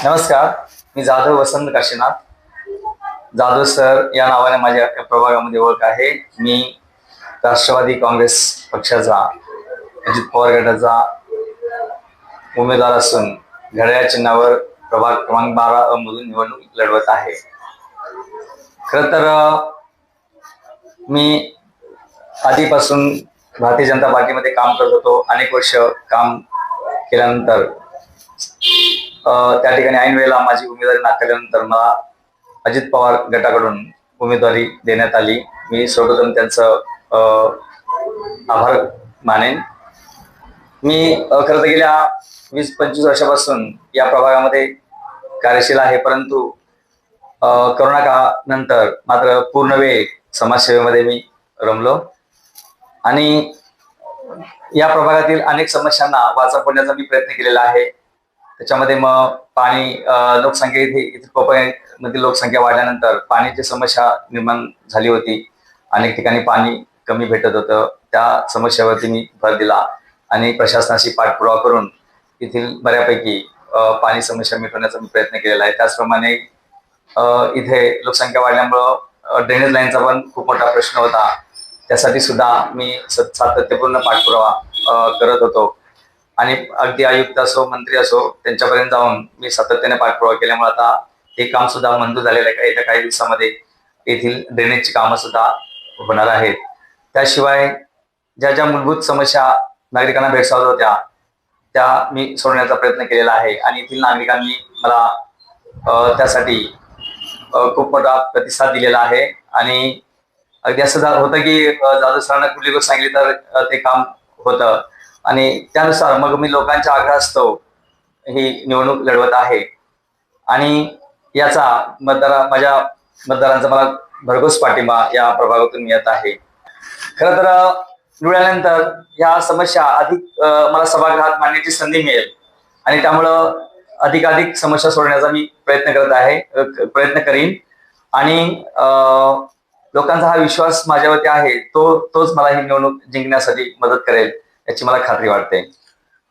नमस्कार. मी जाधव वसंत काशीनाथ जाधव सर या नावाने माझ्या या प्रभागामध्ये ओळख आहे. मी राष्ट्रवादी काँग्रेस पक्षाचा अजित पवार गटाचा उमेदवार असून घड्याळ चिन्हावर प्रभाग क्रमांक 12 मधून निवडणूक लढवत आहे. खरं तर मी आधीपासून भारतीय जनता पार्टीमध्ये काम करत होतो. अनेक वर्ष काम केल्यानंतर त्या ठिकाणी ऐन वेळेला माझी उमेदवारी नाकारल्यानंतर मला अजित पवार गटाकडून उमेदवारी देण्यात आली. मी सर्वप्रथम त्यांचं आभार मानेन. मी खरं तर गेल्या 20-25 वर्षापासून या प्रभागामध्ये कार्यशील आहे, परंतु करोना काळानंतर मात्र पूर्ण वेळ समाजसेवेमध्ये मी रमलो आणि या प्रभागातील अनेक समस्यांना वाचा फोडण्याचा मी प्रयत्न केलेला आहे. त्याच्यामध्ये मग पाणी, लोकसंख्या इथे कोकणामधील लोकसंख्या वाढल्यानंतर पाण्याची समस्या निर्माण झाली होती. अनेक ठिकाणी पाणी कमी भेटत होतं. त्या समस्येवरती मी भर दिला आणि प्रशासनाशी पाठपुरावा करून येथील बऱ्यापैकी पाणी समस्या मिटवण्याचा मी प्रयत्न केलेला आहे. त्याचप्रमाणे इथे लोकसंख्या वाढल्यामुळं ड्रेनेज लाईनचा पण खूप मोठा प्रश्न होता. त्यासाठी सुद्धा मी सातत्यपूर्ण पाठपुरावा करत होतो आणि अगदी आयुक्त असो, मंत्री असो, त्यांच्यापर्यंत जाऊन मी सातत्याने पाठपुरावा केल्यामुळे आता हे काम सुद्धा मंजूर झालेलं आहे. येत्या काही दिवसामध्ये येथील ड्रेनेजची कामं सुद्धा होणार आहेत. त्याशिवाय ज्या ज्या मूलभूत समस्या नागरिकांना भेडसावत होत्या त्या मी सोडवण्याचा प्रयत्न केलेला आहे आणि येथील नागरिकांनी मला त्यासाठी खूप मोठा प्रतिसाद दिलेला आहे. आणि अगदी असं होतं की जाधव सरांना कुठली गोष्ट सांगितली तर ते काम होतं आणि त्यानुसार मग मी लोकांच्या आग्रहास्तव ही निवडणूक लढवत आहे आणि याचा माझ्या मतदारांचा मला भरघोस पाठिंबा या प्रभागातून मिळत आहे. खरं तर निवडल्यानंतर ह्या समस्या अधिक मला सभागृहात मांडण्याची संधी मिळेल आणि त्यामुळं अधिकाधिक समस्या सोडवण्याचा मी प्रयत्न करीन आणि लोकांचा हा विश्वास माझ्यावरती आहे तोच मला ही निवडणूक जिंकण्यासाठी मदत करेल याची मला खात्री वाटते.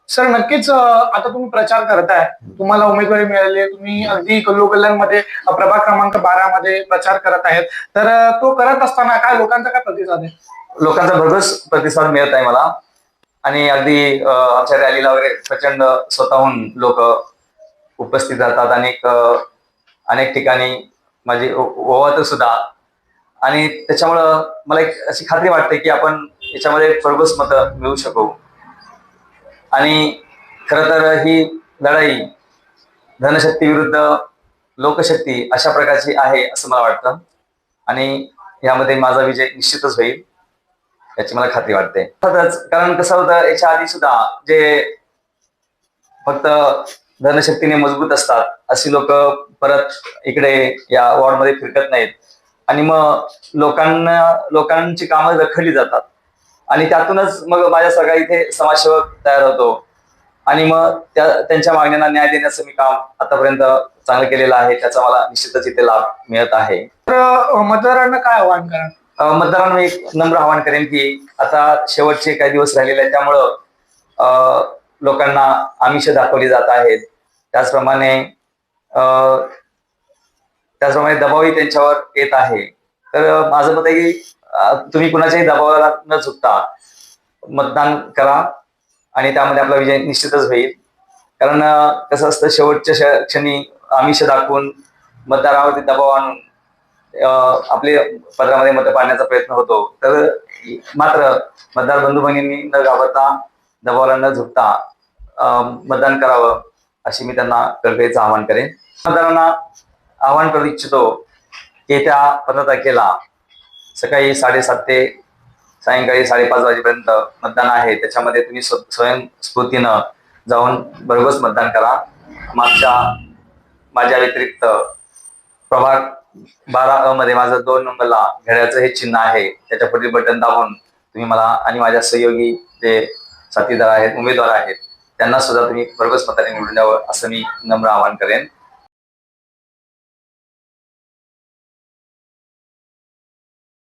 सर, नक्कीच आता तुम्ही प्रचार करताय, तुम्हाला उमेदवारी मिळाली आहे, तुम्ही अगदी कल्याणमध्ये प्रभाग क्रमांक 12 मध्ये प्रचार करत आहेत, तर तो करत असताना काय लोकांचा काय प्रतिसाद आहे? लोकांचा भरघोस प्रतिसाद मिळत आहे मला आणि अगदी आमच्या रॅलीला वगैरे प्रचंड स्वतःहून लोक उपस्थित राहतात. अनेक ठिकाणी माझी ओवात सुद्धा आणि त्याच्यामुळं मला एक अशी खात्री वाटते की आपण याच्यामध्ये भरघोस मतं मिळवू शकू. आणि खरं तर ही लढाई धनशक्ती विरुद्ध लोकशक्ती अशा प्रकारची आहे असं मला वाटतं आणि यामध्ये माझा विजय निश्चितच होईल याची मला खात्री वाटते. कारण कसं होतं, याच्या आधी सुद्धा जे फक्त धनशक्तीने मजबूत असतात अशी लोक परत इकडे या वॉर्डमध्ये फिरकत नाहीत आणि मग लोकांची कामं रखडली जातात आणि त्यातूनच मग माझ्यासारखा इथे समाजसेवक तयार होतो आणि मग त्यांच्या मागण्यांना न्याय देण्याचं मी काम आतापर्यंत चांगलं केलेलं आहे. त्याचा मला निश्चितच इथे लाभ मिळत आहे. तर मतदारांना काय आवाहन करा? मतदारांना मी एक नम्र आवाहन करेन की आता शेवटचे काही दिवस राहिलेले आहेत, त्यामुळं लोकांना आमिष दाखवली जात आहेत. त्याचप्रमाणे दबावही त्यांच्यावर येत आहे. तर माझं मत आहे की तुम्ही कुणाच्याही दबावाला न चुकता मतदान करा आणि त्यामध्ये आपला विजय निश्चितच होईल. कारण कसं असतं, शेवटच्या क्षणी आमिष दाखवून मतदारावरती दबाव आणून आपले पत्रामध्ये मतं पाडण्याचा प्रयत्न होतो. तर मात्र मतदार बंधू भगिनींनी न घाबरता, दबावाला न झुकता मतदान करावं अशी मी त्यांना कळकळीचं आवाहन करेन. मतदारांना आवाहन करू इच्छितो की येत्या 15 तारखेला सकाळी 7:30 ते सायंकाळी 5:30 वाजेपर्यंत मतदान आहे. त्याच्यामध्ये तुम्ही स्वयंस्फूर्तीनं जाऊन भरघोस मतदान करा. माझ्या व्यतिरिक्त प्रभाग 12 मध्ये माझं 2 नंबरला घड्याळाचं हे चिन्ह आहे. त्याच्या पुढील बटन दाबून तुम्ही मला आणि माझ्या सहयोगी जे साथीदार आहेत, उमेदवार आहेत, त्यांना सुद्धा तुम्ही भरघोस मताने निवडून द्यावं असं मी नम्र आवाहन करेन.